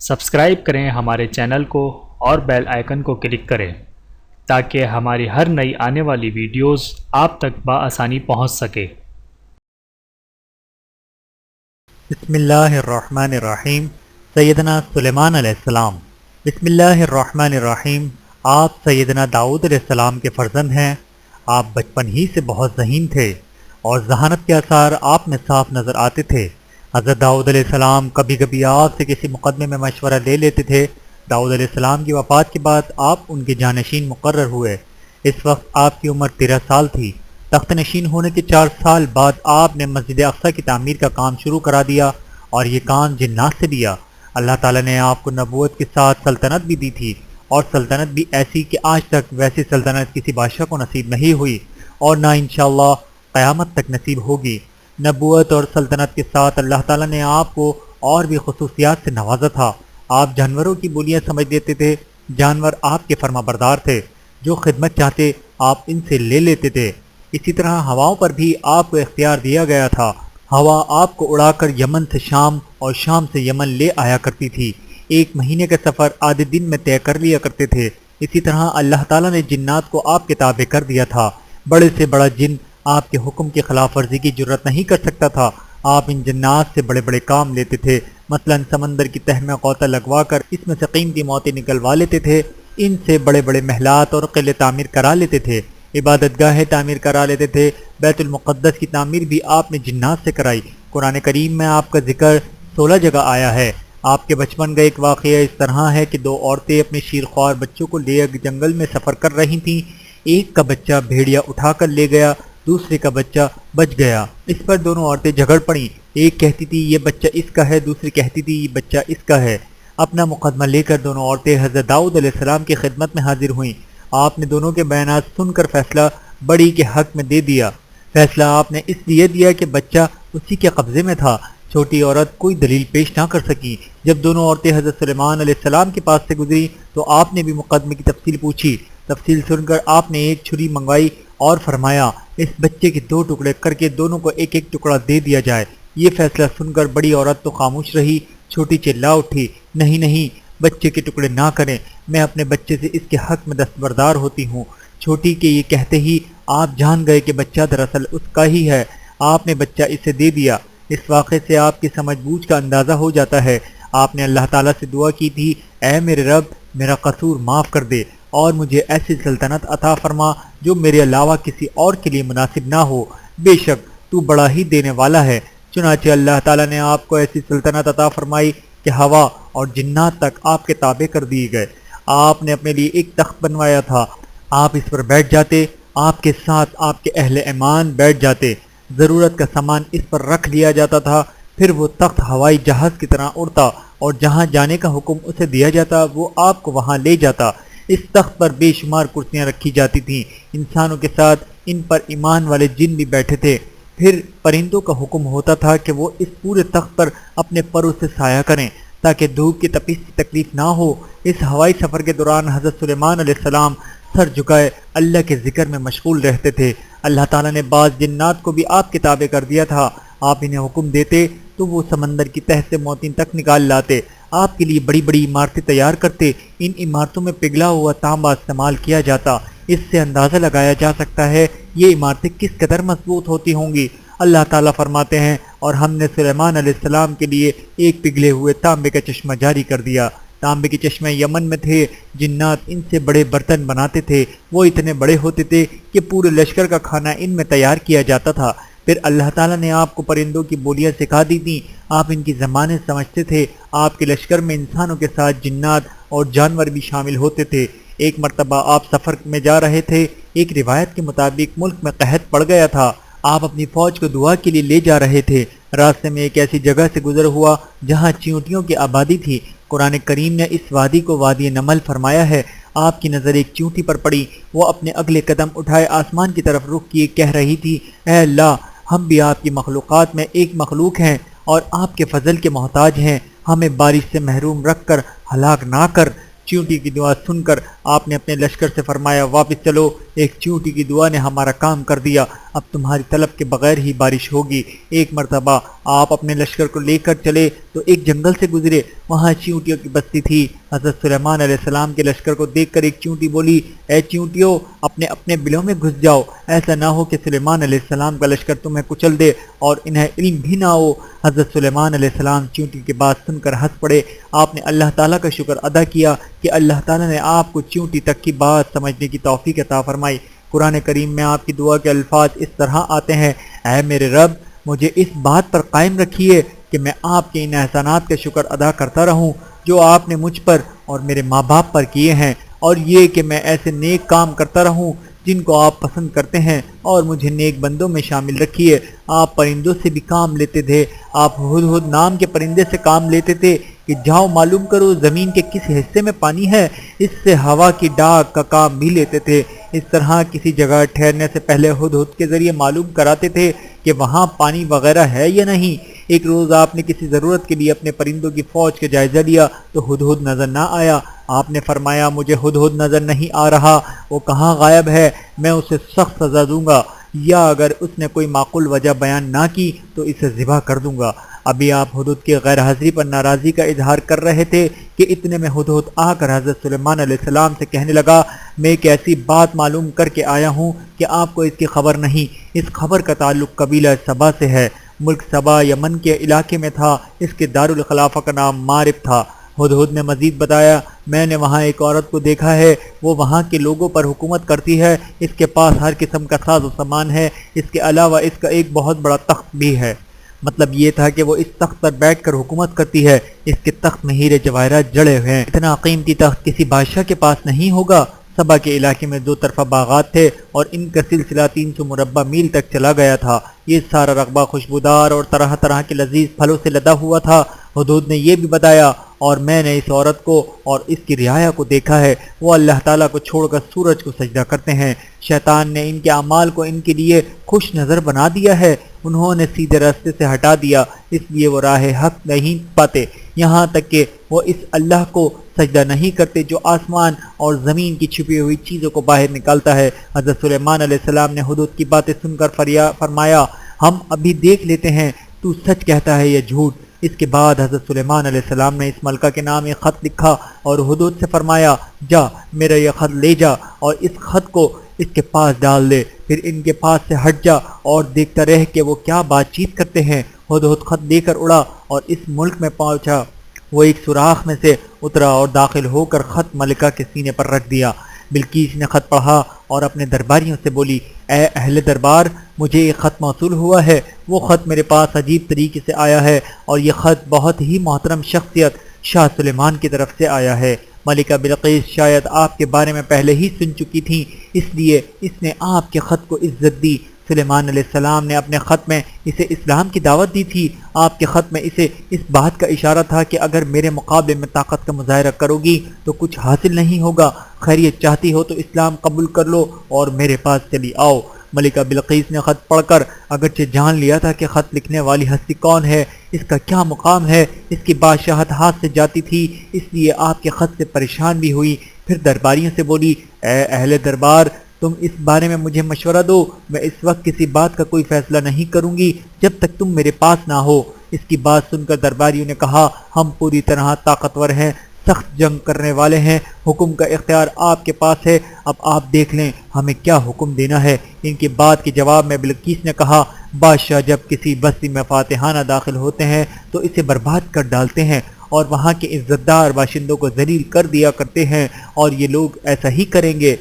Subscribe کریں ہمارے channel کو اور بیل آئیکن کو کلک کریں تاکہ ہماری ہر نئی آنے والی ویڈیوز آپ تک بآسانی پہنچ سکے۔ بسم اللہ الرحمن الرحیم۔ سیدنا سلیمان علیہ السلام۔ بسم اللہ الرحمن الرحیم۔ آپ سیدنا داؤد علیہ السلام کے فرزند ہیں۔ آپ بچپن ہی سے بہت ذہین تھے اور ذہانت کے آثار آپ میں صاف نظر آتے تھے۔ حضرت داؤد علیہ السلام کبھی کبھی آپ سے کسی مقدمے میں مشورہ لے لیتے تھے۔ داؤد علیہ السلام کی وفات کے بعد آپ ان کے جانشین مقرر ہوئے۔ اس وقت آپ کی عمر 13 سال تھی۔ تخت نشین ہونے کے 4 سال بعد آپ نے مسجد اقصی کی تعمیر کا کام شروع کرا دیا اور یہ کام جنات سے دیا۔ اللہ تعالیٰ نے آپ کو نبوت کے ساتھ سلطنت بھی دی تھی، اور سلطنت بھی ایسی کہ آج تک ویسی سلطنت کسی بادشاہ کو نصیب نہیں ہوئی اور نہ انشاءاللہ قیامت تک نصیب ہوگی۔ نبوت اور سلطنت کے ساتھ اللہ تعالیٰ نے آپ کو اور بھی خصوصیات سے نوازا تھا۔ آپ جانوروں کی بولیاں سمجھ لیتے تھے۔ جانور آپ کے فرما بردار تھے، جو خدمت چاہتے آپ ان سے لے لیتے تھے۔ اسی طرح ہواؤں پر بھی آپ کو اختیار دیا گیا تھا۔ ہوا آپ کو اڑا کر یمن سے شام اور شام سے یمن لے آیا کرتی تھی۔ 1 مہینے کا سفر آدھے دن میں طے کر لیا کرتے تھے۔ اسی طرح اللہ تعالیٰ نے جنات کو آپ کے تابع کر دیا تھا۔ بڑے سے بڑا جن آپ کے حکم کی خلاف ورزی کی جرت نہیں کر سکتا تھا۔ آپ ان جنات سے بڑے بڑے کام لیتے تھے، مثلا سمندر کی تہ میں غوطہ لگوا کر اس میں سے قیمتی موتی نکلوا لیتے تھے۔ ان سے بڑے بڑے محلات اور قلعے تعمیر کرا لیتے تھے، عبادت گاہیں تعمیر کرا لیتے تھے۔ بیت المقدس کی تعمیر بھی آپ نے جنات سے کرائی۔ قرآن کریم میں آپ کا ذکر 16 جگہ آیا ہے۔ آپ کے بچپن کا ایک واقعہ اس طرح ہے کہ 2 عورتیں اپنے شیرخوار بچوں کو لے جنگل میں سفر کر رہی تھیں۔ ایک کا بچہ بھیڑیا اٹھا کر لے گیا، دوسرے کا بچہ بچ گیا۔ اس پر دونوں عورتیں جھگڑ پڑیں۔ ایک کہتی تھی یہ بچہ اس کا ہے، دوسری کہتی تھی یہ بچہ اس کا ہے۔ اپنا مقدمہ لے کر دونوں عورتیں حضرت داؤد علیہ السلام کی خدمت میں حاضر ہوئیں۔ آپ نے دونوں کے بیانات سن کر فیصلہ بڑی کے حق میں دے دیا۔ فیصلہ آپ نے اس لیے دیا کہ بچہ اسی کے قبضے میں تھا۔ چھوٹی عورت کوئی دلیل پیش نہ کر سکی۔ جب دونوں عورتیں حضرت سلیمان علیہ السلام کے پاس سے گزری تو آپ نے بھی مقدمے کی تفصیل پوچھی۔ تفصیل سن کر آپ نے ایک چھری منگوائی اور فرمایا اس بچے کے 2 ٹکڑے کر کے دونوں کو ایک ایک ٹکڑا دے دیا جائے۔ یہ فیصلہ سن کر بڑی عورت تو خاموش رہی، چھوٹی چلا اٹھی، نہیں نہیں، بچے کے ٹکڑے نہ کریں، میں اپنے بچے سے اس کے حق میں دستبردار ہوتی ہوں۔ چھوٹی کے یہ کہتے ہی آپ جان گئے کہ بچہ دراصل اس کا ہی ہے۔ آپ نے بچہ اسے دے دیا۔ اس واقعے سے آپ کی سمجھ بوجھ کا اندازہ ہو جاتا ہے۔ آپ نے اللہ تعالیٰ سے دعا کی تھی، اے میرے رب میرا قصور معاف کر دے اور مجھے ایسی سلطنت عطا فرما جو میرے علاوہ کسی اور کے لیے مناسب نہ ہو، بے شک تو بڑا ہی دینے والا ہے۔ چنانچہ اللہ تعالیٰ نے آپ کو ایسی سلطنت عطا فرمائی کہ ہوا اور جنات تک آپ کے تابع کر دیے گئے۔ آپ نے اپنے لیے ایک تخت بنوایا تھا، آپ اس پر بیٹھ جاتے، آپ کے ساتھ آپ کے اہل ایمان بیٹھ جاتے، ضرورت کا سامان اس پر رکھ لیا جاتا تھا، پھر وہ تخت ہوائی جہاز کی طرح اڑتا اور جہاں جانے کا حکم اسے دیا جاتا وہ آپ کو وہاں لے جاتا۔ اس تخت پر بے شمار کرسیاں رکھی جاتی تھیں، انسانوں کے ساتھ ان پر ایمان والے جن بھی بیٹھے تھے۔ پھر پرندوں کا حکم ہوتا تھا کہ وہ اس پورے تخت پر اپنے پروں سے سایہ کریں تاکہ دھوپ کی تپش سے تکلیف نہ ہو۔ اس ہوائی سفر کے دوران حضرت سلیمان علیہ السلام سر جھکائے اللہ کے ذکر میں مشغول رہتے تھے۔ اللہ تعالیٰ نے بعض جنات کو بھی آپ کے تابع کر دیا تھا۔ آپ انہیں حکم دیتے تو وہ سمندر کی تہ سے موتین تک نکال لاتے۔ آپ کے لیے بڑی بڑی عمارتیں تیار کرتے۔ ان عمارتوں میں پگھلا ہوا تانبا استعمال کیا جاتا۔ اس سے اندازہ لگایا جا سکتا ہے یہ عمارتیں کس قدر مضبوط ہوتی ہوں گی۔ اللہ تعالیٰ فرماتے ہیں اور ہم نے سلیمان علیہ السلام کے لیے ایک پگھلے ہوئے تانبے کا چشمہ جاری کر دیا۔ تانبے کے چشمے یمن میں تھے۔ جنات ان سے بڑے برتن بناتے تھے، وہ اتنے بڑے ہوتے تھے کہ پورے لشکر کا کھانا ان میں تیار کیا جاتا تھا۔ پھر اللہ تعالیٰ نے آپ کو پرندوں کی بولیاں سکھا دی تھیں، آپ ان کی زبانیں سمجھتے تھے۔ آپ کے لشکر میں انسانوں کے ساتھ جنات اور جانور بھی شامل ہوتے تھے۔ ایک مرتبہ آپ سفر میں جا رہے تھے، ایک روایت کے مطابق ملک میں قحط پڑ گیا تھا۔ آپ اپنی فوج کو دعا کے لیے لے جا رہے تھے۔ راستے میں ایک ایسی جگہ سے گزر ہوا جہاں چیونٹیوں کی آبادی تھی۔ قرآن کریم نے اس وادی کو وادی نمل فرمایا ہے۔ آپ کی نظر ایک چیونٹی پر پڑی، وہ اپنے اگلے قدم اٹھائے آسمان کی طرف رخ کیے کہہ رہی تھی، اے اللہ ہم بھی آپ کی مخلوقات میں ایک مخلوق ہیں اور آپ کے فضل کے محتاج ہیں، ہمیں بارش سے محروم رکھ کر ہلاک نہ کر۔ چیونٹی کی دعا سن کر آپ نے اپنے لشکر سے فرمایا واپس چلو، ایک چیونٹی کی دعا نے ہمارا کام کر دیا، اب تمہاری طلب کے بغیر ہی بارش ہوگی۔ ایک مرتبہ آپ اپنے لشکر کو لے کر چلے تو ایک جنگل سے گزرے، وہاں چیونٹیوں کی بستی تھی۔ حضرت سلیمان علیہ السلام کے لشکر کو دیکھ کر ایک چیونٹی بولی، اے چیونٹیوں، اپنے اپنے بلوں میں گھس جاؤ، ایسا نہ ہو کہ سلیمان علیہ السلام کا لشکر تمہیں کچل دے اور انہیں علم بھی نہ ہو۔ حضرت سلیمان علیہ السلام چیونٹی کی بات سن کر ہنس پڑے۔ آپ نے اللہ تعالیٰ کا شکر ادا کیا کہ اللہ تعالیٰ نے آپ کو چیونٹی تک کی بات سمجھنے کی توفیق عطا فرمائی۔ قرآن کریم میں آپ کی دعا کے الفاظ اس طرح آتے ہیں، اے میرے رب، مجھے اس بات پر قائم رکھیے کہ میں آپ کے ان احسانات کا شکر ادا کرتا رہوں جو آپ نے مجھ پر اور میرے ماں باپ پر کیے ہیں، اور یہ کہ میں ایسے نیک کام کرتا رہوں جن کو آپ پسند کرتے ہیں، اور مجھے نیک بندوں میں شامل رکھیے۔ آپ پرندوں سے بھی کام لیتے تھے، آپ ہدہد نام کے پرندے سے کام لیتے تھے کہ جاؤ معلوم کرو زمین کے کس حصے میں پانی ہے، اس سے ہوا کی ڈاک کا کام بھی لیتے تھے۔ اس طرح کسی جگہ ٹھہرنے سے پہلے ہدہد کے ذریعے معلوم کراتے تھے کہ وہاں پانی وغیرہ ہے یا نہیں۔ ایک روز آپ نے کسی ضرورت کے لیے اپنے پرندوں کی فوج کا جائزہ لیا تو ہدہد نظر نہ آیا۔ آپ نے فرمایا، مجھے ہدہد نظر نہیں آ رہا، وہ کہاں غائب ہے، میں اسے سخت سزا دوں گا، یا اگر اس نے کوئی معقول وجہ بیان نہ کی تو اسے ذبح کر دوں گا۔ ابھی آپ ہدہد کی غیر حاضری پر ناراضی کا اظہار کر رہے تھے کہ اتنے میں ہدہد آ کر حضرت سلیمان علیہ السلام سے کہنے لگا، میں ایک ایسی بات معلوم کر کے آیا ہوں کہ آپ کو اس کی خبر نہیں۔ اس خبر کا تعلق قبیلہ سبا سے ہے۔ ملک سبا یمن کے علاقے میں تھا، اس کے دارالخلافہ کا نام مارب تھا۔ ہدہد نے مزید بتایا، میں نے وہاں ایک عورت کو دیکھا ہے، وہ وہاں کے لوگوں پر حکومت کرتی ہے، اس کے پاس ہر قسم کا ساز و سامان ہے، اس کے علاوہ اس کا ایک بہت بڑا تخت بھی ہے۔ مطلب یہ تھا کہ وہ اس تخت پر بیٹھ کر حکومت کرتی ہے، اس کے تخت میں ہیرے جواہرات جڑے ہوئے ہیں، اتنا قیمتی تخت کسی بادشاہ کے پاس نہیں ہوگا۔ سبا کے علاقے میں دو طرفہ باغات تھے اور ان کا سلسلہ 300 مربع میل تک چلا گیا تھا۔ یہ سارا رقبہ خوشبودار اور طرح طرح کے لذیذ پھلوں سے لدا ہوا تھا۔ ہدہد نے یہ بھی بتایا، اور میں نے اس عورت کو اور اس کی رعایا کو دیکھا ہے، وہ اللہ تعالیٰ کو چھوڑ کر سورج کو سجدہ کرتے ہیں۔ شیطان نے ان کے اعمال کو ان کے لیے خوش نظر بنا دیا ہے، انہوں نے سیدھے راستے سے ہٹا دیا، اس لیے وہ راہ حق نہیں پاتے، یہاں تک کہ وہ اس اللہ کو سجدہ نہیں کرتے جو آسمان اور زمین کی چھپی ہوئی چیزوں کو باہر نکالتا ہے۔ حضرت سلیمان علیہ السلام نے ہدہد کی باتیں سن کر فرمایا، ہم ابھی دیکھ لیتے ہیں تو سچ کہتا ہے یا جھوٹ۔ اس کے بعد حضرت سلیمان علیہ السلام نے اس ملکہ کے نام ایک خط لکھا اور ہدہد سے فرمایا، جا میرا یہ خط لے جا اور اس خط کو اس کے پاس ڈال دے، پھر ان کے پاس سے ہٹ جا اور دیکھتا رہ کہ وہ کیا بات چیت کرتے ہیں۔ ہدہد خط لے کر اڑا اور اس ملک میں پہنچا۔ وہ ایک سوراخ میں سے اترا اور داخل ہو کر خط ملکہ کے سینے پر رکھ دیا۔ بلقیس نے خط پڑھا اور اپنے درباریوں سے بولی، اے اہل دربار، مجھے یہ خط موصول ہوا ہے۔ وہ خط میرے پاس عجیب طریقے سے آیا ہے اور یہ خط بہت ہی محترم شخصیت شاہ سلیمان کی طرف سے آیا ہے۔ ملکہ بلقیس شاید آپ کے بارے میں پہلے ہی سن چکی تھیں، اس لیے اس نے آپ کے خط کو عزت دی۔ سلیمان علیہ السلام نے اپنے خط میں اسے اسلام کی دعوت دی تھی۔ آپ کے خط میں اسے اس بات کا اشارہ تھا کہ اگر میرے مقابلے میں طاقت کا مظاہرہ کرو گی تو کچھ حاصل نہیں ہوگا، خیریت چاہتی ہو تو اسلام قبول کر لو اور میرے پاس چلی آؤ۔ ملکہ بلقیس نے خط پڑھ کر اگرچہ جان لیا تھا کہ خط لکھنے والی ہستی کون ہے، اس کا کیا مقام ہے، اس کی بادشاہت ہاتھ سے جاتی تھی، اس لیے آپ کے خط سے پریشان بھی ہوئی۔ پھر درباریوں سے بولی، اے اہل دربار، تم اس بارے میں مجھے مشورہ دو، میں اس وقت کسی بات کا کوئی فیصلہ نہیں کروں گی جب تک تم میرے پاس نہ ہو۔ اس کی بات سن کر درباریوں نے کہا، ہم پوری طرح طاقتور ہیں، سخت جنگ کرنے والے ہیں، حکم کا اختیار آپ کے پاس ہے، اب آپ دیکھ لیں ہمیں کیا حکم دینا ہے۔ ان کی بات کے جواب میں بلقیس نے کہا، بادشاہ جب کسی بستی میں فاتحانہ داخل ہوتے ہیں تو اسے برباد کر ڈالتے ہیں اور وہاں کے عزت دار باشندوں کو ذلیل کر دیا کرتے ہیں، اور یہ لوگ ایسا ہی کریں گے۔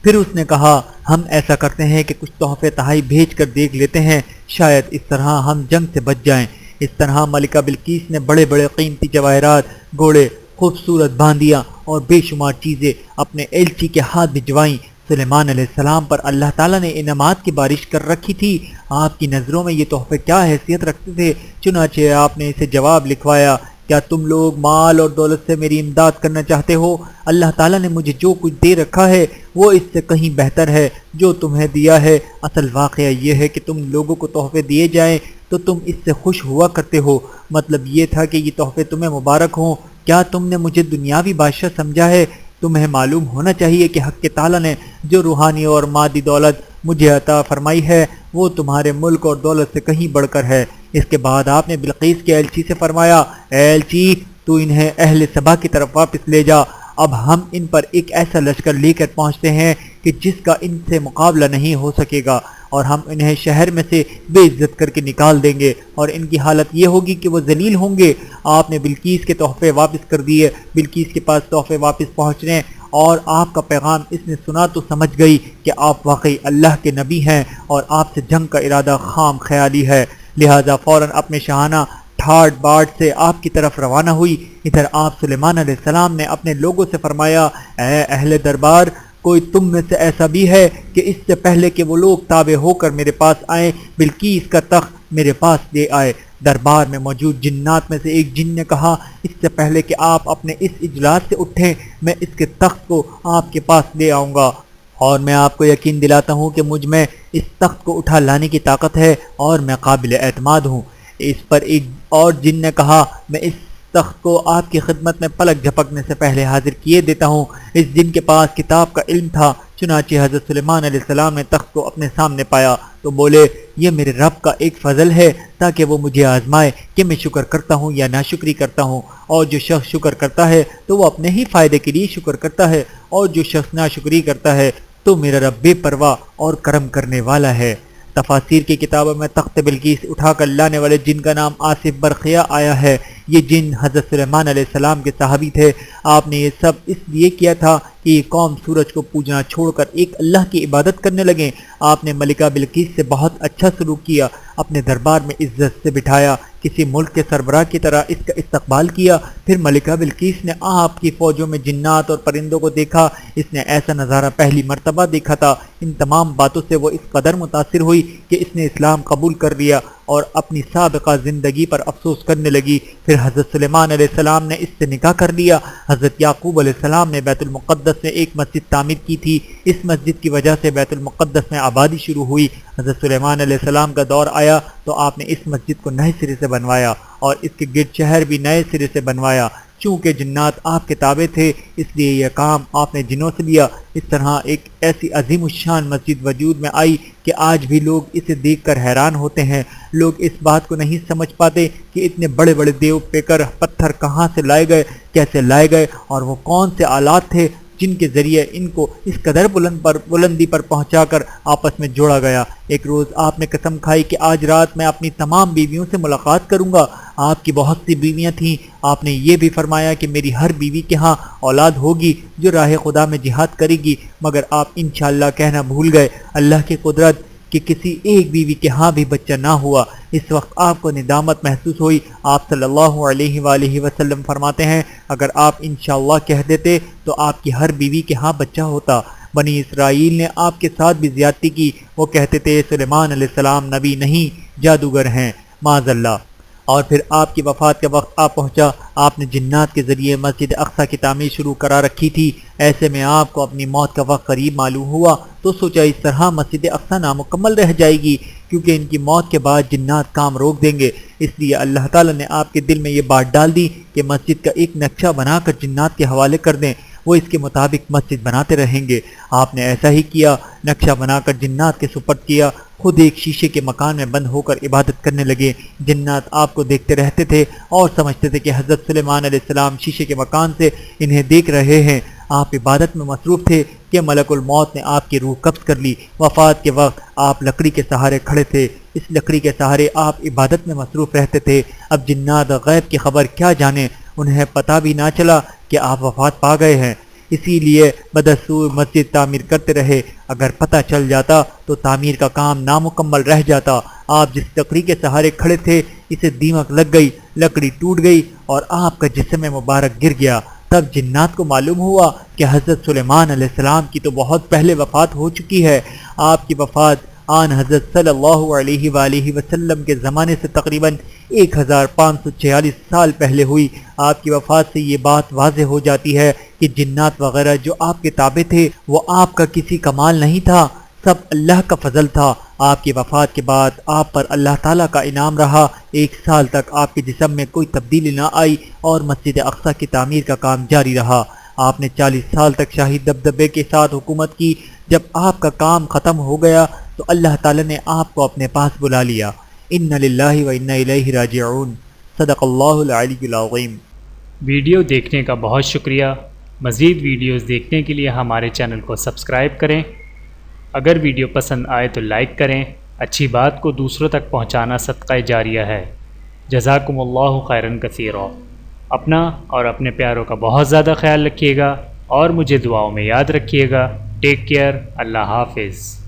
پھر اس نے کہا، ہم ایسا کرتے ہیں کہ کچھ تحفے تحائی بھیج کر دیکھ لیتے ہیں، شاید اس طرح ہم جنگ سے بچ جائیں۔ اس طرح ملکہ بلقیس نے بڑے بڑے قیمتی جواہرات، گھوڑے، خوبصورت باندیاں اور بے شمار چیزیں اپنے ایلچی کے ہاتھ بھجوائیں۔ سلیمان علیہ السلام پر اللہ تعالیٰ نے انعامات کی بارش کر رکھی تھی۔ آپ کی نظروں میں یہ تحفے کیا حیثیت رکھتے تھے؟ چنانچہ آپ نے اسے جواب لکھوایا، کیا تم لوگ مال اور دولت سے میری امداد کرنا چاہتے ہو؟ اللہ تعالیٰ نے مجھے جو کچھ دے رکھا ہے وہ اس سے کہیں بہتر ہے جو تمہیں دیا ہے۔ اصل واقعہ یہ ہے کہ تم لوگوں کو تحفے دیے جائیں تو تم اس سے خوش ہوا کرتے ہو۔ مطلب یہ تھا کہ یہ تحفے تمہیں مبارک ہوں۔ کیا تم نے مجھے دنیاوی بادشاہ سمجھا ہے؟ تمہیں معلوم ہونا چاہیے کہ حق تعالیٰ نے جو روحانی اور مادی دولت مجھے عطا فرمائی ہے وہ تمہارے ملک اور دولت سے کہیں بڑھ کر ہے۔ اس کے بعد آپ نے بلقیس کے ایلچی سے فرمایا، اے ایلچی تو انہیں اہل سبا کی طرف واپس لے جا، اب ہم ان پر ایک ایسا لشکر لے کر پہنچتے ہیں کہ جس کا ان سے مقابلہ نہیں ہو سکے گا، اور ہم انہیں شہر میں سے بے عزت کر کے نکال دیں گے اور ان کی حالت یہ ہوگی کہ وہ ذلیل ہوں گے۔ آپ نے بلقیس کے تحفے واپس کر دیے۔ بلقیس کے پاس تحفے واپس پہنچنے اور آپ کا پیغام اس نے سنا تو سمجھ گئی کہ آپ واقعی اللہ کے نبی ہیں اور آپ سے جنگ کا ارادہ خام خیالی ہے، لہذا فوراً اپنے شاہانہ ٹھاٹ باٹ سے آپ کی طرف روانہ ہوئی۔ ادھر آپ سلیمان علیہ السلام نے اپنے لوگوں سے فرمایا، اے اہل دربار، کوئی تم میں سے ایسا بھی ہے کہ اس سے پہلے کہ وہ لوگ تابع ہو کر میرے پاس آئیں بلقیس کا تخت میرے پاس لے آئے؟ دربار میں موجود جنات میں سے ایک جن نے کہا، اس سے پہلے کہ آپ اپنے اس اجلاس سے اٹھیں میں اس کے تخت کو آپ کے پاس لے آؤں گا، اور میں آپ کو یقین دلاتا ہوں کہ مجھ میں اس تخت کو اٹھا لانے کی طاقت ہے اور میں قابل اعتماد ہوں۔ اس پر ایک اور جن نے کہا، میں اس تخت کو آپ کی خدمت میں پلک جھپکنے سے پہلے حاضر کیے دیتا ہوں۔ اس جن کے پاس کتاب کا علم تھا، چنانچہ حضرت سلیمان علیہ السلام نے تخت کو اپنے سامنے پایا تو بولے، یہ میرے رب کا ایک فضل ہے تاکہ وہ مجھے آزمائے کہ میں شکر کرتا ہوں یا ناشکری کرتا ہوں، اور جو شخص شکر کرتا ہے تو وہ اپنے ہی فائدے کے لیے شکر کرتا ہے، اور جو شخص ناشکری کرتا ہے تو میرا رب بے پرواہ اور کرم کرنے والا ہے۔ تفاسیر کی کتابوں میں تخت بلقیس اٹھا کر لانے والے جن کا نام آصف برقیہ آیا ہے۔ یہ جن حضرت سلیمان علیہ السلام کے صحابی تھے۔ آپ نے یہ سب اس لیے کیا تھا کہ یہ قوم سورج کو پوجنا چھوڑ کر ایک اللہ کی عبادت کرنے لگیں۔ آپ نے ملکہ بلقیس سے بہت اچھا سلوک کیا، اپنے دربار میں عزت سے بٹھایا، کسی ملک کے سربراہ کی طرح اس کا استقبال کیا۔ پھر ملکہ بلقیس نے آپ کی فوجوں میں جنات اور پرندوں کو دیکھا، اس نے ایسا نظارہ پہلی مرتبہ دیکھا تھا۔ ان تمام باتوں سے وہ اس قدر متاثر ہوئی کہ اس نے اسلام قبول کر لیا اور اپنی سابقہ زندگی پر افسوس کرنے لگی۔ پھر حضرت سلیمان علیہ السلام نے اس سے نکاح کر لیا۔ حضرت یعقوب علیہ السلام نے بیت المقدس میں ایک مسجد تعمیر کی تھی، اس مسجد کی وجہ سے بیت المقدس میں آبادی شروع ہوئی۔ حضرت سلیمان علیہ السلام کا دور آیا تو آپ نے اس مسجد کو نئے سرے سے بنوایا اور اس کے گرد شہر بھی نئے سرے سے بنوایا۔ چونکہ جنات آپ کے تابع تھے اس لیے یہ کام آپ نے جنوں سے لیا۔ اس طرح ایک ایسی عظیم الشان مسجد وجود میں آئی کہ آج بھی لوگ اسے دیکھ کر حیران ہوتے ہیں۔ لوگ اس بات کو نہیں سمجھ پاتے کہ اتنے بڑے بڑے دیو پیکر پتھر کہاں سے لائے گئے، کیسے لائے گئے، اور وہ کون سے آلات تھے جن کے ذریعے ان کو اس قدر بلندی پر پہنچا کر آپس میں جوڑا گیا۔ ایک روز آپ نے قسم کھائی کہ آج رات میں اپنی تمام بیویوں سے ملاقات کروں گا۔ آپ کی بہت سی بیویاں تھیں۔ آپ نے یہ بھی فرمایا کہ میری ہر بیوی کے ہاں اولاد ہوگی جو راہ خدا میں جہاد کرے گی، مگر آپ انشاءاللہ کہنا بھول گئے۔ اللہ کی قدرت کہ کسی ایک بیوی کے ہاں بھی بچہ نہ ہوا۔ اس وقت آپ کو ندامت محسوس ہوئی۔ آپ صلی اللہ علیہ وآلہ وسلم فرماتے ہیں، اگر آپ انشاءاللہ کہہ دیتے تو آپ کی ہر بیوی کے ہاں بچہ ہوتا۔ بنی اسرائیل نے آپ کے ساتھ بھی زیادتی کی، وہ کہتے تھے سلیمان علیہ السلام نبی نہیں جادوگر ہیں، معاذ اللہ۔ اور پھر آپ کی وفات کا وقت آ پہنچا۔ آپ نے جنات کے ذریعے مسجد اقصی کی تعمیر شروع کرا رکھی تھی۔ ایسے میں آپ کو اپنی موت کا وقت قریب معلوم ہوا تو سوچا اس طرح مسجد اقصی نامکمل رہ جائے گی، کیونکہ ان کی موت کے بعد جنات کام روک دیں گے۔ اس لیے اللہ تعالیٰ نے آپ کے دل میں یہ بات ڈال دی کہ مسجد کا ایک نقشہ بنا کر جنات کے حوالے کر دیں، وہ اس کے مطابق مسجد بناتے رہیں گے۔ آپ نے ایسا ہی کیا، نقشہ بنا کر جنات کے سپرد کیا۔ خود ایک شیشے کے مکان میں بند ہو کر عبادت کرنے لگے۔ جنات آپ کو دیکھتے رہتے تھے اور سمجھتے تھے کہ حضرت سلیمان علیہ السلام شیشے کے مکان سے انہیں دیکھ رہے ہیں۔ آپ عبادت میں مصروف تھے کہ ملک الموت نے آپ کی روح قبض کر لی۔ وفات کے وقت آپ لکڑی کے سہارے کھڑے تھے، اس لکڑی کے سہارے آپ عبادت میں مصروف رہتے تھے۔ اب جنات غیب کی خبر کیا جانے، انہیں پتہ بھی نہ چلا کہ آپ وفات پا گئے ہیں، اسی لیے بدستور مسجد تعمیر کرتے رہے۔ اگر پتہ چل جاتا تو تعمیر کا کام نامکمل رہ جاتا۔ آپ جس لکڑی کے سہارے کھڑے تھے اسے دیمک لگ گئی، لکڑی ٹوٹ گئی اور آپ کا جسم مبارک گر گیا۔ تب جنات کو معلوم ہوا کہ حضرت سلیمان علیہ السلام کی تو بہت پہلے وفات ہو چکی ہے۔ آپ کی وفات آن حضرت صلی اللہ علیہ وآلہ وسلم کے زمانے سے تقریباً 1546 سال پہلے ہوئی۔ آپ کی وفات سے یہ بات واضح ہو جاتی ہے کہ جنات وغیرہ جو آپ کے تابع تھے وہ آپ کا کسی کمال نہیں تھا، سب اللہ کا فضل تھا۔ آپ کی وفات کے بعد آپ پر اللہ تعالیٰ کا انعام رہا، 1 سال تک آپ کے جسم میں کوئی تبدیلی نہ آئی اور مسجد اقصی کی تعمیر کا کام جاری رہا۔ آپ نے 40 سال تک شاہی دبدبے کے ساتھ حکومت کی۔ جب آپ کا کام ختم ہو گیا تو اللہ تعالیٰ نے آپ کو اپنے پاس بلا لیا۔ ان للہ و انا الیہ راجعون۔ صدق اللہ العلی العظیم۔ ویڈیو دیکھنے کا بہت شکریہ۔ مزید ویڈیوز دیکھنے کے لیے ہمارے چینل کو سبسکرائب کریں۔ اگر ویڈیو پسند آئے تو لائک کریں۔ اچھی بات کو دوسروں تک پہنچانا صدقہ جاریہ ہے۔ جزاکم اللہ خیرا کثیرا۔ اپنا اور اپنے پیاروں کا بہت زیادہ خیال رکھیے گا اور مجھے دعاؤں میں یاد رکھیے گا۔ Take care. اللہ حافظ۔